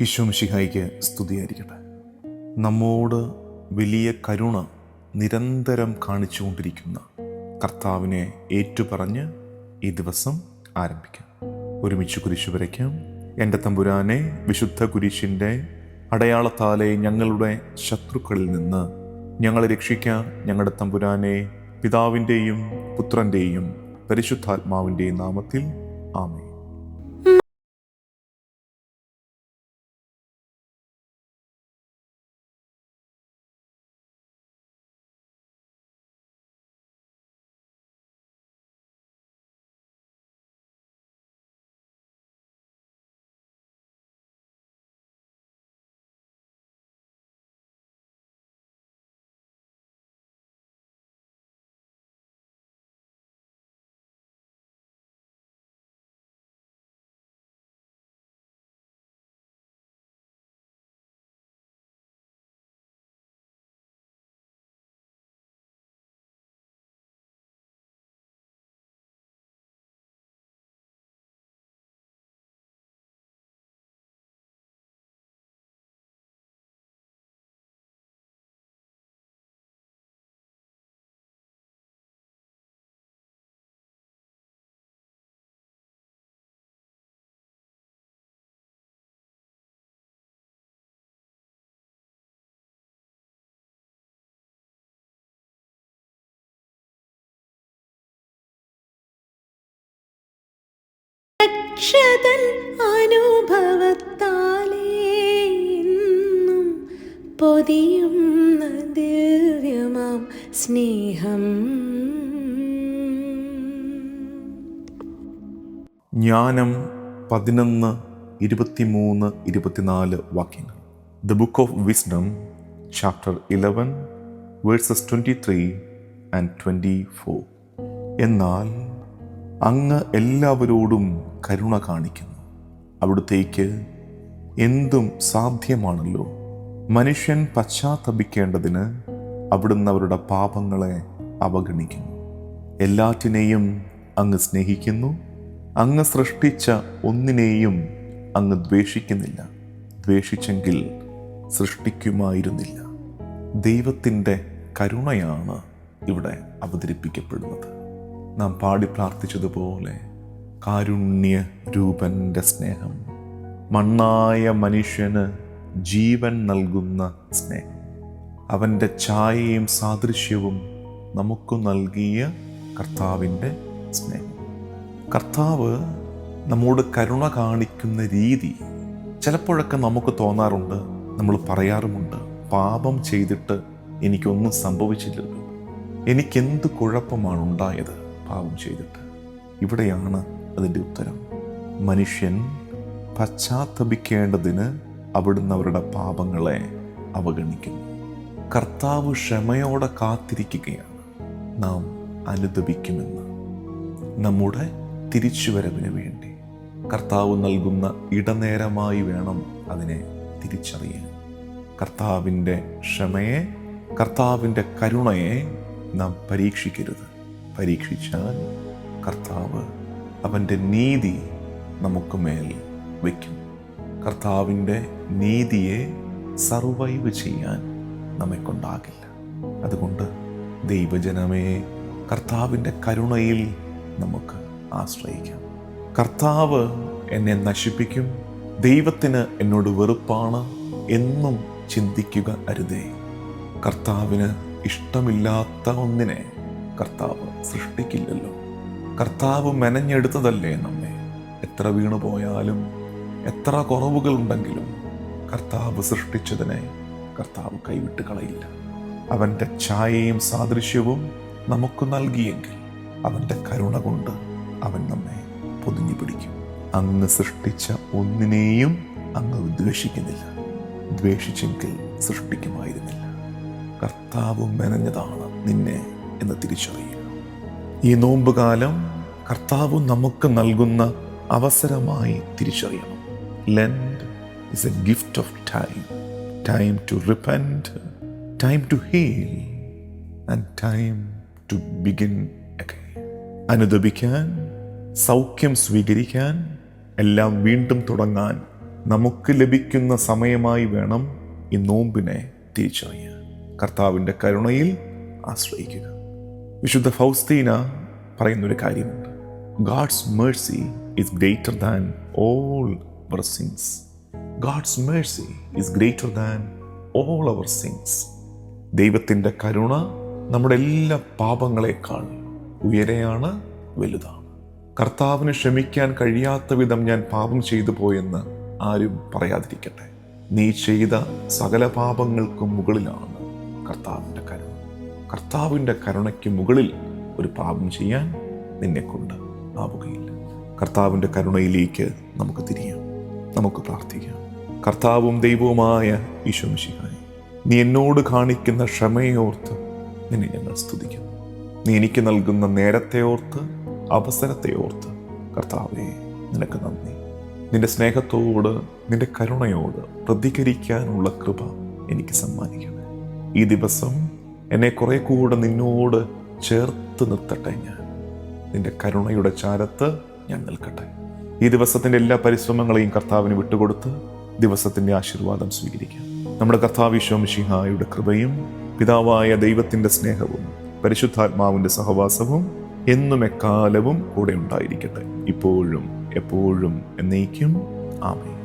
ഈശോ മിശിഹായ്ക്ക് സ്തുതിയായിരിക്കട്ടെ. നമ്മോട് വലിയ കരുണ നിരന്തരം കാണിച്ചുകൊണ്ടിരിക്കുന്ന കർത്താവിനെ ഏറ്റുപറഞ്ഞ് ഈ ദിവസം ആരംഭിക്കാം. ഒരുമിച്ച് കുരിശു വരയ്ക്കാം. എൻ്റെ തമ്പുരാനെ, വിശുദ്ധ കുരിശിൻ്റെ അടയാളത്താലെ ഞങ്ങളുടെ ശത്രുക്കളിൽ നിന്ന് ഞങ്ങളെ രക്ഷിക്കാം. ഞങ്ങളുടെ തമ്പുരാനെ, പിതാവിൻ്റെയും പുത്രൻ്റെയും പരിശുദ്ധാത്മാവിൻ്റെയും നാമത്തിൽ ആമേൻ. രക്ഷതൻ അനുഭവത്താലേ ഇന്നും പൊതിയുന്ന ദിവ്യമാം സ്നേഹം. ജ്ഞാനം 11, 23, 24 വാക്യങ്ങൾ. The book of wisdom, chapter 11, versus 23 and 24. എന്നാൽ അങ്ങ് എല്ലാവരോടും കരുണ കാണിക്കുന്നു. അവിടുത്തേക്ക് എന്തും സാധ്യമാണല്ലോ. മനുഷ്യൻ പശ്ചാത്തപിക്കേണ്ടതിന് അവിടുന്ന് അവരുടെ പാപങ്ങളെ അവഗണിക്കുന്നു. എല്ലാറ്റിനെയും അങ്ങ് സ്നേഹിക്കുന്നു. അങ്ങ് സൃഷ്ടിച്ച ഒന്നിനെയും അങ്ങ് ദ്വേഷിക്കുന്നില്ല. ദ്വേഷിച്ചെങ്കിൽ സൃഷ്ടിക്കുമായിരുന്നില്ല. ദൈവത്തിൻ്റെ കരുണയാണ് ഇവിടെ അവതരിപ്പിക്കപ്പെടുന്നത്. നാം പാടി പ്രാർത്ഥിച്ചതുപോലെ കാരുണ്യ രൂപൻ്റെ സ്നേഹം, മണ്ണായ മനുഷ്യന് ജീവൻ നൽകുന്ന സ്നേഹം, അവൻ്റെ ഛായയും സാദൃശ്യവും നമുക്ക് നൽകിയ കർത്താവിൻ്റെ സ്നേഹം. കർത്താവ് നമ്മോട് കരുണ കാണിക്കുന്ന രീതി ചിലപ്പോഴൊക്കെ നമുക്ക് തോന്നാറുണ്ട്, നമ്മൾ പറയാറുമുണ്ട്, പാപം ചെയ്തിട്ട് എനിക്കൊന്നും സംഭവിച്ചില്ലല്ലോ, എനിക്കെന്ത് കുഴപ്പമാണ് ഉണ്ടായത് പാപം ചെയ്തിട്ട്. ഇവിടെയാണ് അതിൻ്റെ ഉത്തരം. മനുഷ്യൻ പശ്ചാത്തപിക്കേണ്ടതിന് അവിടുന്ന് അവരുടെ പാപങ്ങളെ അവഗണിക്കുന്നു. കർത്താവ് ക്ഷമയോടെ കാത്തിരിക്കുകയാണ് നാം അനുതപിക്കുമെന്ന്. നമ്മുടെ തിരിച്ചുവരവിന് വേണ്ടി കർത്താവ് നൽകുന്ന ഇടനേരമായി വേണം അതിനെ തിരിച്ചറിയാൻ. കർത്താവിൻ്റെ ക്ഷമയെ, കർത്താവിൻ്റെ കരുണയെ നാം പരീക്ഷിക്കരുത്. പരീക്ഷിച്ചാൽ കർത്താവ് അവൻ്റെ നീതി നമുക്ക് മേൽ വയ്ക്കും. കർത്താവിൻ്റെ നീതിയെ സർവൈവ് ചെയ്യാൻ നമ്മെക്കൊണ്ടാകില്ല. അതുകൊണ്ട് ദൈവജനമേ, കർത്താവിൻ്റെ കരുണയിൽ നമുക്ക് ആശ്രയിക്കാം. കർത്താവ് എന്നെ നശിപ്പിക്കും, ദൈവത്തിന് എന്നോട് വെറുപ്പാണ് എന്നും ചിന്തിക്കുക അരുതേ. കർത്താവിന് ഇഷ്ടമില്ലാത്ത ഒന്നിനെ കർത്താവ് സൃഷ്ടിക്കില്ലല്ലോ. കർത്താവ് മെനഞ്ഞെടുത്തതല്ലേ നമ്മെ. എത്ര വീണു പോയാലും എത്ര കുറവുകളുണ്ടെങ്കിലും കർത്താവ് സൃഷ്ടിച്ചതിനെ കർത്താവ് കൈവിട്ട് കളയില്ല. അവൻ്റെ ഛായയും സാദൃശ്യവും നമുക്ക് നൽകിയെങ്കിൽ അവൻ്റെ കരുണ കൊണ്ട് അവൻ നമ്മെ പൊതിഞ്ഞു പിടിക്കും. അങ്ങ് സൃഷ്ടിച്ച ഒന്നിനെയും അങ്ങ് ദ്വേഷിക്കുന്നില്ല. ദ്വേഷിച്ചെങ്കിൽ സൃഷ്ടിക്കുമായിരുന്നില്ല. കർത്താവ് മെനഞ്ഞതാണ് നിന്നെ എന്ന് തിരിച്ചറിയുക. ഈ നോമ്പുകാലം കർത്താവ് നമുക്ക് നൽകുന്ന അവസരമായി തിരിച്ചറിയണം. Lent is a gift of time. Time to repent, time to heal, and time to begin again. അനുദപിക്കാൻ, സൗഖ്യം സ്വീകരിക്കാൻ, എല്ലാം വീണ്ടും തുടങ്ങാൻ നമുക്ക് ലഭിക്കുന്ന സമയമായി വേണം ഈ നോമ്പിനെ തിരിച്ചറിയാൻ. കർത്താവിൻ്റെ കരുണയിൽ ആശ്രയിക്കുക. വിശുദ്ധ ഫൗസ്തീന പറയുന്നൊരു കാര്യമുണ്ട്. God's mercy is greater than all our sins. God's mercy is greater than all our sins. ദൈവത്തിൻ്റെ കരുണ നമ്മുടെ എല്ലാ പാപങ്ങളെക്കാൾ ഉയരെയാണ്, വലുതാണ്. കർത്താവിന് ക്ഷമിക്കാൻ കഴിയാത്ത വിധം ഞാൻ പാപം ചെയ്തു പോയെന്ന് ആരും പറയാതിരിക്കട്ടെ. നീ ചെയ്ത സകല പാപങ്ങൾക്കും മുകളിലാണ് കർത്താവിൻ്റെ കരുണ. കർത്താവിൻ്റെ കരുണയ്ക്ക് മുകളിൽ ഒരു പാപം ചെയ്യാൻ നിന്നെക്കൊണ്ട് ആവുകയില്ല. കർത്താവിൻ്റെ കരുണയിലേക്ക് നമുക്ക് തിരിയാം, നമുക്ക് പ്രാർത്ഥിക്കാം. കർത്താവും ദൈവവുമായ ഈശോ മിശിഹായേ, നീ എന്നോട് കാണിക്കുന്ന ക്ഷമയോർത്ത് നിന്നെ ഞങ്ങൾ സ്തുതിക്കുന്നു. നീ എനിക്ക് നൽകുന്ന നേരത്തെ ഓർത്ത്, അവസരത്തെ ഓർത്ത് കർത്താവേ നിനക്ക് നന്ദി. നിന്റെ സ്നേഹത്തോട്, നിന്റെ കരുണയോട് പ്രതികരിക്കാനുള്ള കൃപ എനിക്ക് സമ്മാനിക്കണേ. ഈ ദിവസം എന്നെ കുറെ കൂടെ നിന്നോട് ചേർത്ത് നിർത്തട്ടെ. ഞാൻ നിന്റെ കരുണയുടെ ചാരത്ത് ഞാൻ നിൽക്കട്ടെ. ഈ ദിവസത്തിൻ്റെ എല്ലാ പരിശ്രമങ്ങളെയും കർത്താവിന് വിട്ടുകൊടുത്ത് ദിവസത്തിൻ്റെ ആശീർവാദം സ്വീകരിക്കാം. നമ്മുടെ കർത്താവ് ഈശോ മിശിഹായുടെ കൃപയും പിതാവായ ദൈവത്തിൻ്റെ സ്നേഹവും പരിശുദ്ധാത്മാവിൻ്റെ സഹവാസവും എന്നും എക്കാലവും കൂടെ ഉണ്ടായിരിക്കട്ടെ, ഇപ്പോഴും എപ്പോഴും എന്നേക്കും. ആമേൻ.